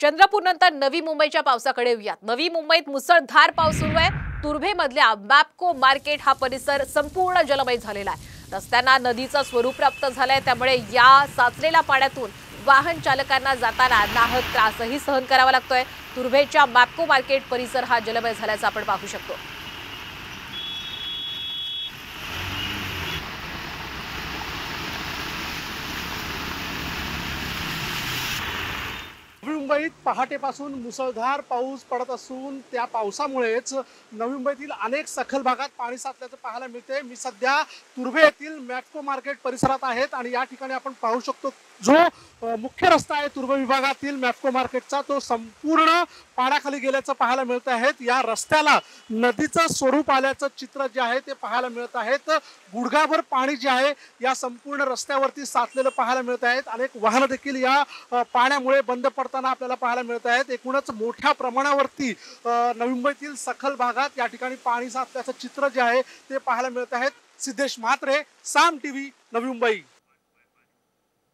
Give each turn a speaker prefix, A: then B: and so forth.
A: चंद्रपूरनंतर नवी मुंबईच्या पावसाकडे येऊयात। नवी मुंबईत मुसळधार पाऊस सुरू आहे। तुर्भेमधल्या मॅप्को मार्केट हा परिसर संपूर्ण जलमय झालेला आहे। रस्त्यांना नदीचं स्वरूप प्राप्त झालंय, त्यामुळे या साचलेल्या पाण्यातून वाहन चालकांना जाताना नाहक त्रासही सहन करावा लागतोय। तुर्भेच्या मॅप्को मार्केट परिसर हा जलमय झाल्याचं आपण पाहू शकतो।
B: नवी मुंबईत पहाटेपासून मुसळधार पाऊस पडत असून त्या पावसामुळेच नवी मुंबईतील अनेक सखल भागात पाणी साचल्याचं पाहायला मिळते। मी सध्या तुर्भे येथील मॅप्को मार्केट परिसरात आहेत आणि या ठिकाणी आपण पाहू शकतो जो मुख्य रस्ता आहे तुर्भे विभागातील मॅप्को मार्केटचा, तो संपूर्ण पाण्याखाली गेल्याचं पाहायला मिळत आहे। या रस्त्याला नदीचं स्वरूप आल्याचं चित्र जे आहे ते पाहायला मिळत आहे। गुडघाभर पाणी जे आहे या संपूर्ण रस्त्यावरती साचलेलं पाहायला मिळत आहे। अनेक वाहनं देखील या पाण्यामुळे बंद पडताना आपल्याला पाहायला मिळत आहेत। एकूणच मोठ्या प्रमाणावरती नवी मुंबईतील सखल भागात या ठिकाणी पाणी साचल्याचं चित्र जे आहे ते पाहायला मिळत आहे। सिद्धेश म्हात्रे, साम टीव्ही, नवी मुंबई।